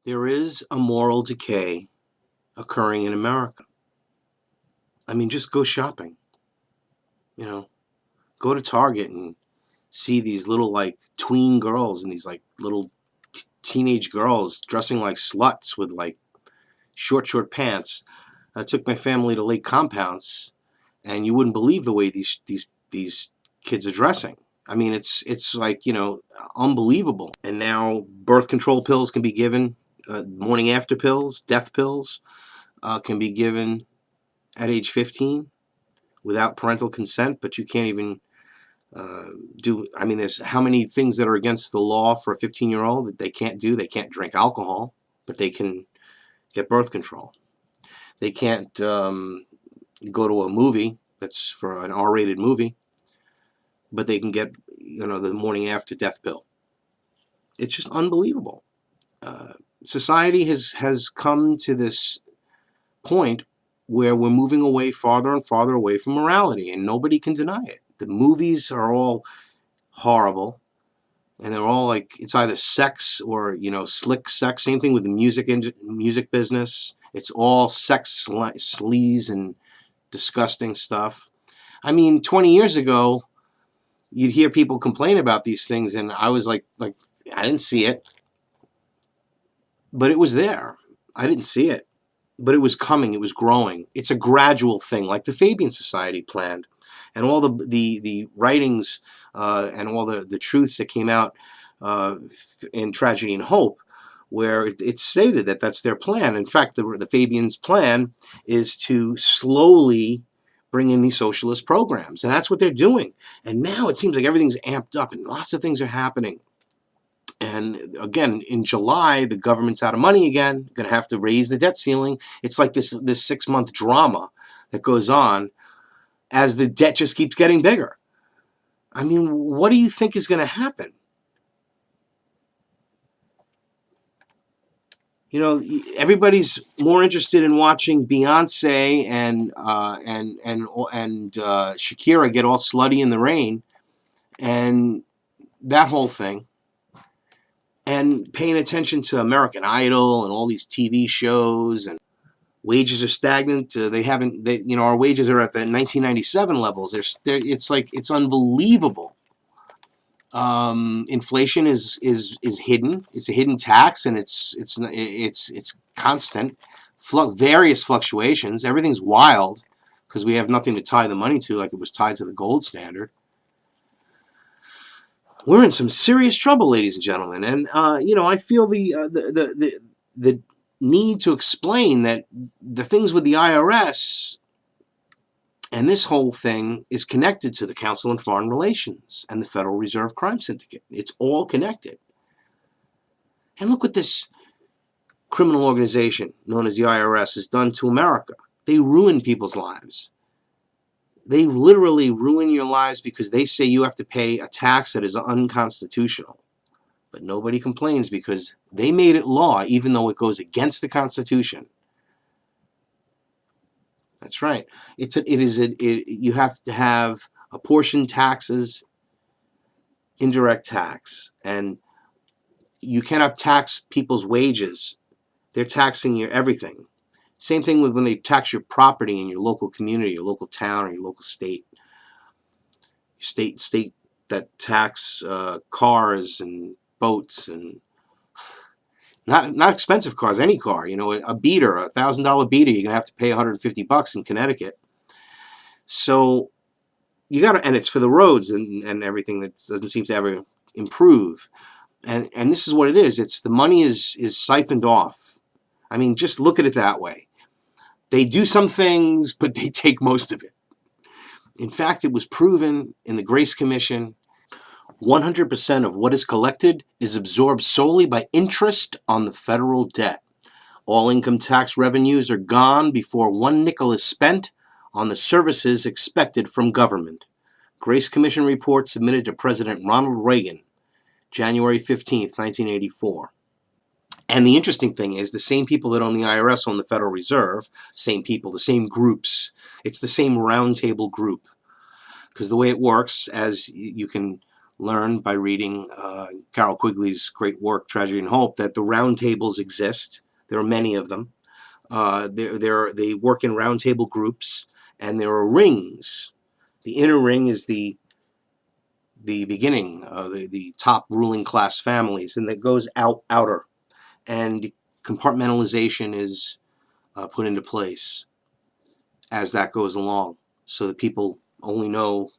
There is a moral decay occurring in America. I mean, just go shopping. You know, go to Target and see these little like tween girls and these like little teenage girls dressing like sluts with like short pants. I took my family to Lake Compounce, and you wouldn't believe the way these kids are dressing. I mean, it's like, unbelievable. And now birth control pills can be given, morning after pills, death pills, can be given at age 15 without parental consent, but you can't even I mean, there's how many things that are against the law for a 15-year-old that they can't do. They can't drink alcohol, but they can get birth control. They can't go to a movie that's for an R-rated movie, but they can get, the morning after death pill. It's just unbelievable. Society has come to this point where we're moving away farther and farther away from morality, and nobody can deny it. The movies are all horrible, and they're all like, it's either sex or, slick sex. Same thing with the music business. It's all sex, sleaze, and disgusting stuff. I mean, 20 years ago, you'd hear people complain about these things, and I was like I didn't see it, but it was there. I didn't see it, but it was coming. It was growing. It's a gradual thing, like the Fabian Society planned, and all the writings and all the truths that came out in Tragedy and Hope, where it stated that that's their plan. In fact, the Fabians' plan is to slowly bring in these socialist programs, and that's what they're doing. And now it seems like everything's amped up, and lots of things are happening. And again, in July, the government's out of money again, going to have to raise the debt ceiling. It's like this 6-month drama that goes on as the debt just keeps getting bigger. I mean, what do you think is going to happen? Everybody's more interested in watching Beyonce and Shakira get all slutty in the rain, and that whole thing, and paying attention to American Idol and all these TV shows. And wages are stagnant. Our wages are at the 1997 levels. It's unbelievable. Inflation is hidden. It's a hidden tax, and it's constant. Various fluctuations. Everything's wild because we have nothing to tie the money to, like it was tied to the gold standard. We're in some serious trouble, ladies and gentlemen, and I feel the need to explain that the things with the IRS and this whole thing is connected to the Council on Foreign Relations and the Federal Reserve Crime Syndicate. It's all connected. And look what this criminal organization known as the IRS has done to America. They ruin people's lives. They literally ruin your lives because they say you have to pay a tax that is unconstitutional. But nobody complains because they made it law even though it goes against the Constitution. That's right. You have to have apportioned taxes, indirect tax, and you cannot tax people's wages. They're taxing your everything. Same thing with when they tax your property in your local community, your local town, or your local state. Your state that tax cars and boats and not expensive cars, any car. A beater, a $1,000 beater, you're gonna have to pay $150 in Connecticut. So you got to, and it's for the roads and everything that doesn't seem to ever improve. And this is what it is. It's the money is siphoned off. I mean, just look at it that way. They do some things, but they take most of it. In fact, it was proven in the Grace Commission, 100% of what is collected is absorbed solely by interest on the federal debt. All income tax revenues are gone before 1 nickel is spent on the services expected from government. Grace Commission report submitted to President Ronald Reagan, January 15th, 1984. And the interesting thing is, the same people that own the IRS own the Federal Reserve, same people, the same groups. It's the same roundtable group. Because the way it works, as you can learned by reading Carol Quigley's great work, Tragedy and Hope, that the round tables exist. There are many of them. They work in round table groups, and there are rings. The inner ring is the beginning, the top ruling class families, and that goes outer, and compartmentalization is put into place as that goes along, so that people only know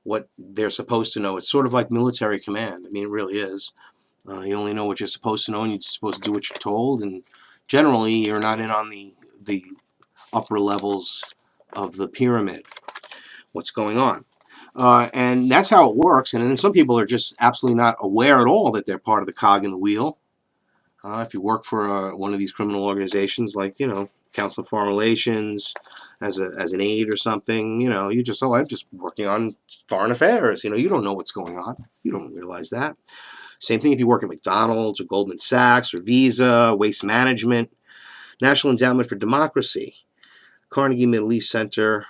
what they're supposed to know. It's sort of like military command. I mean, it really is. You only know what you're supposed to know, and you're supposed to do what you're told, and generally you're not in on the upper levels of the pyramid, what's going on. And that's how it works. And then some people are just absolutely not aware at all that they're part of the cog in the wheel. If you work for one of these criminal organizations, like, Council of Foreign Relations, as an aide or something, you just, I'm just working on foreign affairs. You don't know what's going on. You don't realize that. Same thing if you work at McDonald's or Goldman Sachs or Visa, Waste Management, National Endowment for Democracy, Carnegie Middle East Center,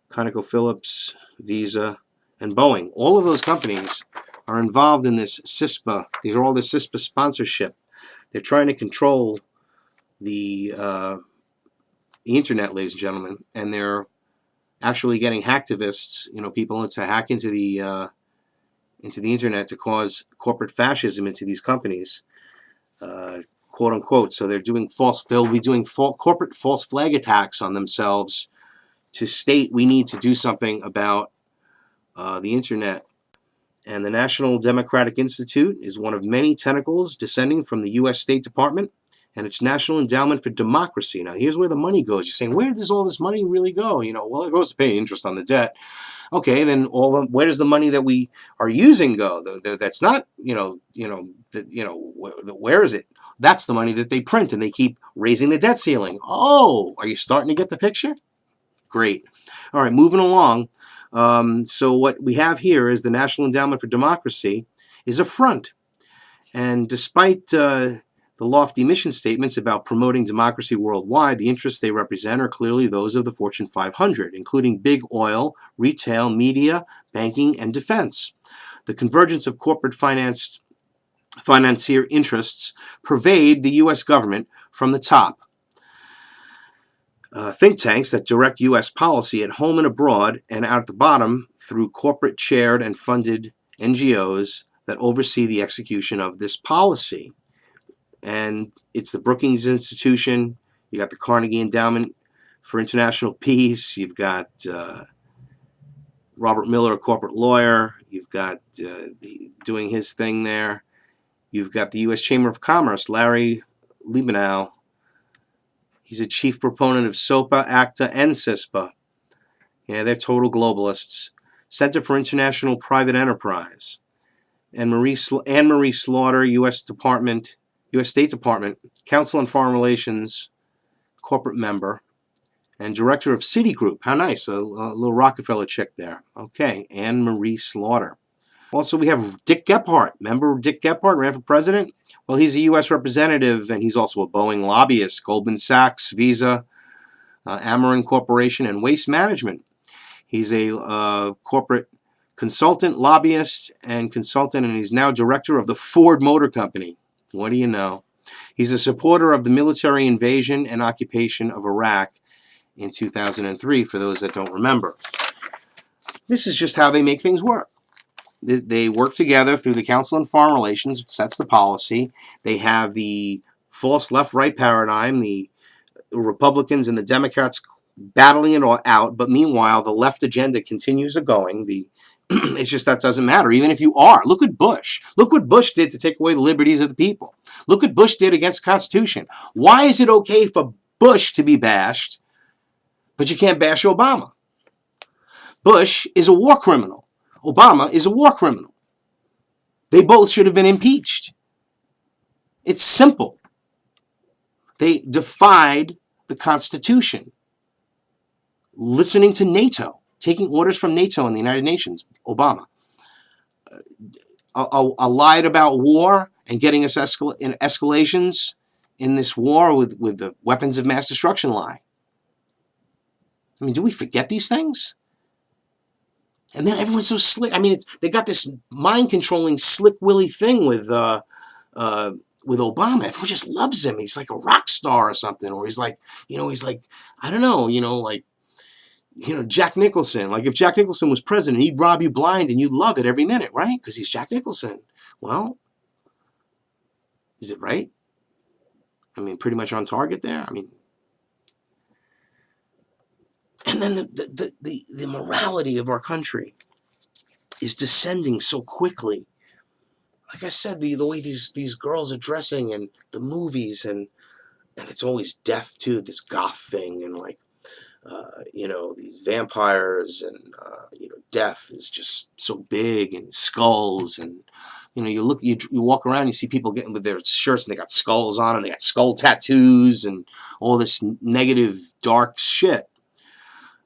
ConocoPhillips, Visa, and Boeing. All of those companies are involved in this CISPA. These are all the CISPA sponsorship. They're trying to control the internet, ladies and gentlemen, and they're actually getting hacktivists, people to hack into the internet to cause corporate fascism into these companies, quote unquote. So they'll be doing corporate false flag attacks on themselves to state we need to do something about the internet. And the National Democratic Institute is one of many tentacles descending from the U.S. State Department and its National Endowment for Democracy. Now, here's where the money goes. You're saying, where does all this money really go? Well, it goes to pay interest on the debt. Okay, then where does the money that we are using go? That's not, where is it? That's the money that they print, and they keep raising the debt ceiling. Oh, are you starting to get the picture? Great. All right, moving along. So what we have here is the National Endowment for Democracy is a front. And despite the lofty mission statements about promoting democracy worldwide, the interests they represent are clearly those of the Fortune 500, including big oil, retail, media, banking, and defense. The convergence of corporate financier interests pervade the U.S. government from the top. Think tanks that direct U.S. policy at home and abroad, and out at the bottom through corporate chaired and funded NGOs that oversee the execution of this policy. And it's the Brookings Institution. You got the Carnegie Endowment for International Peace. You've got Robert Miller, a corporate lawyer. You've got doing his thing there. You've got the U.S. Chamber of Commerce, Larry Liebenow. He's a chief proponent of SOPA, ACTA, and CISPA. Yeah, they're total globalists. Center for International Private Enterprise. And Anne Marie Slaughter, U.S. State Department, Council on Foreign Relations, corporate member, and director of Citigroup. How nice, a little Rockefeller chick there. Okay, Anne Marie Slaughter. Also, we have Dick Gephardt. Remember Dick Gephardt ran for president? Well, he's a U.S. representative, and he's also a Boeing lobbyist, Goldman Sachs, Visa, Ameren Corporation, and Waste Management. He's a corporate consultant, lobbyist, and he's now director of the Ford Motor Company. What do you know? He's a supporter of the military invasion and occupation of Iraq in 2003, for those that don't remember. This is just how they make things work. They work together through the Council on Foreign Relations, which sets the policy. They have the false left-right paradigm, the Republicans and the Democrats battling it all out, but meanwhile, the left agenda continues going. It's just that doesn't matter, even if you are. Look at Bush. Look what Bush did to take away the liberties of the people. Look what Bush did against the Constitution. Why is it okay for Bush to be bashed, but you can't bash Obama? Bush is a war criminal. Obama is a war criminal. They both should have been impeached. It's simple. They defied the Constitution, listening to NATO, taking orders from NATO and the United Nations, Obama. Lied about war and getting us escalations in this war with the weapons of mass destruction lie. I mean, do we forget these things? And then everyone's so slick. I mean, they got this mind-controlling, Slick Willy thing with Obama. Everyone just loves him. He's like a rock star or something. Or he's like, I don't know, Jack Nicholson. Like if Jack Nicholson was president, he'd rob you blind and you'd love it every minute, right? Because he's Jack Nicholson. Well, is it right? I mean, pretty much on target there. I mean, and then the morality of our country is descending so quickly. Like I said, the way these girls are dressing and the movies and it's always death too, this goth thing, and like these vampires and death is just so big, and skulls, and you walk around, you see people getting with their shirts and they got skulls on and they got skull tattoos and all this negative dark shit.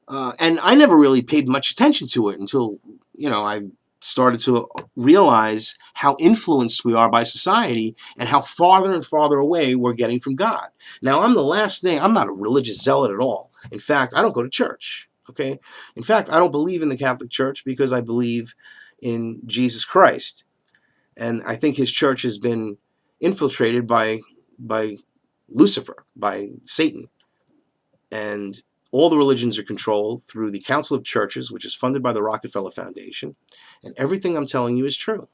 And I never really paid much attention to it until I started to realize how influenced we are by society and how farther and farther away we're getting from God. Now, I'm not a religious zealot at all. In fact, I don't go to church, okay? In fact, I don't believe in the Catholic Church because I believe in Jesus Christ. And I think his church has been infiltrated by Lucifer, by Satan. And all the religions are controlled through the Council of Churches, which is funded by the Rockefeller Foundation. And everything I'm telling you is true.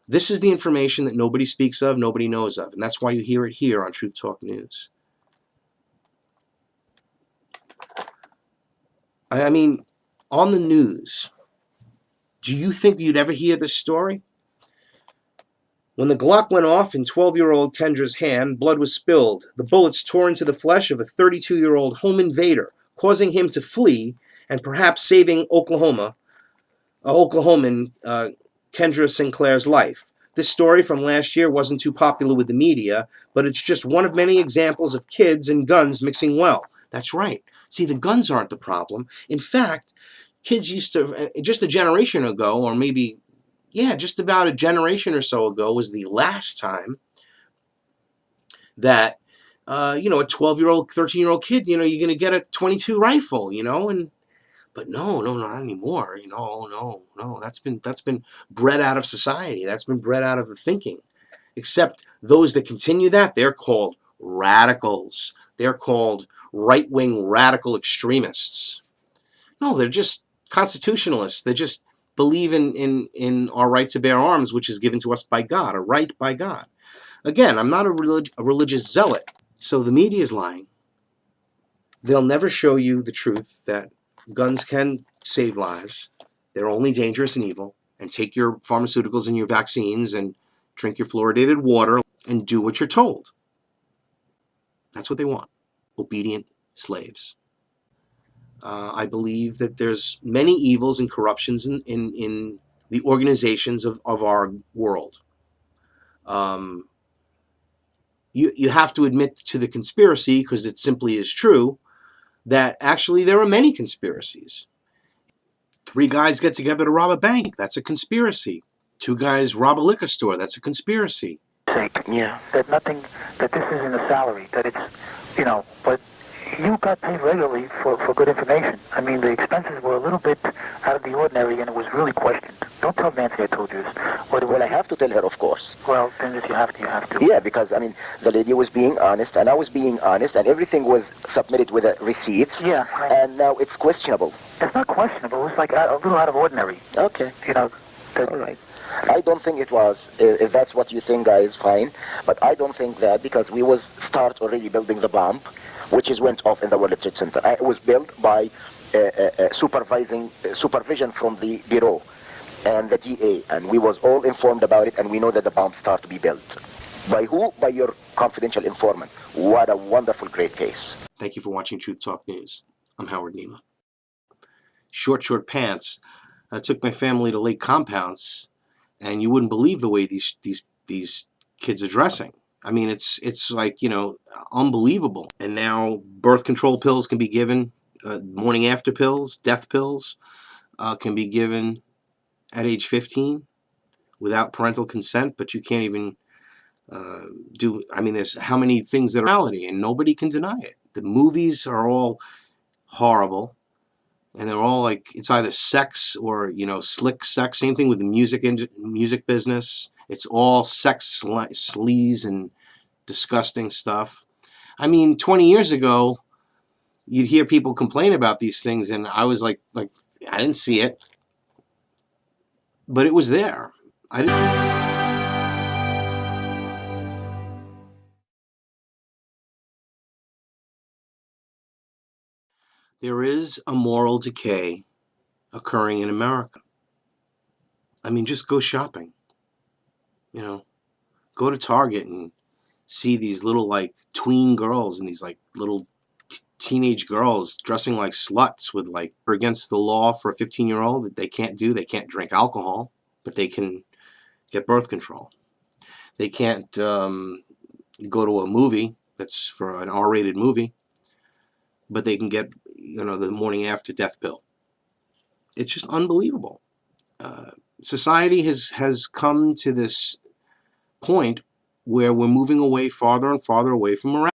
This is the information that nobody speaks of, nobody knows of. And that's why you hear it here on Truth Talk News. I mean, on the news, do you think you'd ever hear this story? When the Glock went off in 12-year-old Kendra's hand, blood was spilled. The bullets tore into the flesh of a 32-year-old home invader, causing him to flee and perhaps saving Oklahoman Kendra Sinclair's life. This story from last year wasn't too popular with the media, but it's just one of many examples of kids and guns mixing well. That's right. See, the guns aren't the problem. In fact, kids used to, just a generation ago, or maybe just about a generation or so ago was the last time that, a 12-year-old, 13-year-old kid, you're going to get a .22 rifle, but no, not anymore. No, that's been bred out of society. That's been bred out of the thinking. Except those that continue that, they're called radicals. They're called right-wing radical extremists. No, they're just constitutionalists. They just believe in our right to bear arms, which is given to us by God, a right by God. Again, I'm not a religious zealot, so the media is lying. They'll never show you the truth that guns can save lives. They're only dangerous and evil. And take your pharmaceuticals and your vaccines and drink your fluoridated water and do what you're told. That's what they want. Obedient slaves. I believe that there's many evils and corruptions in the organizations of our world. You have to admit to the conspiracy, because it simply is true, that actually there are many conspiracies. 3 guys get together to rob a bank. That's a conspiracy. 2 guys rob a liquor store. That's a conspiracy. Yeah, that this isn't a salary, that it's, but you got paid regularly for good information. I mean, the expenses were a little bit out of the ordinary, and it was really questioned. Don't tell Nancy I told you this. Well, I have to tell her, of course. Well, then if you have to, you have to. Yeah, because, the lady was being honest, and I was being honest, and everything was submitted with a receipt. Yeah. And now it's questionable. It's not questionable. It's like a little out of ordinary. Okay. All right. I don't think it was. If that's what you think, guys, fine. But I don't think that, because we was start already building the bomb, which went off in the World Trade Center. It was built by supervision from the Bureau and the DA, and we was all informed about it, and we know that the bomb started to be built. By who? By your confidential informant. What a wonderful, great case. Thank you for watching Truth Talk News. I'm Howard Nima. Short pants. I took my family to Lake Compounce, and you wouldn't believe the way these kids are dressing. I mean, it's like, unbelievable. And now birth control pills can be given, morning after pills, death pills can be given at age 15 without parental consent, but you can't even there's how many things that are reality, and nobody can deny it. The movies are all horrible. and they're all like, it's either sex or, you know, slick sex. Same thing with the music business. It's all sex, sleaze, and disgusting stuff. I mean, 20 years ago, you'd hear people complain about these things, and I was like I didn't see it, but it was there. I didn't. There is a moral decay occurring in America. I mean, just go shopping. You know, go to Target and see these little like tween girls and these like little teenage girls dressing like sluts with like, against the law for a 15-year-old that they can't do. They can't drink alcohol, but they can get birth control. They can't go to a movie that's for an R-rated movie, but they can get, you know, the morning after death pill. It's just unbelievable. Society has come to this point where we're moving away, farther and farther away from morality.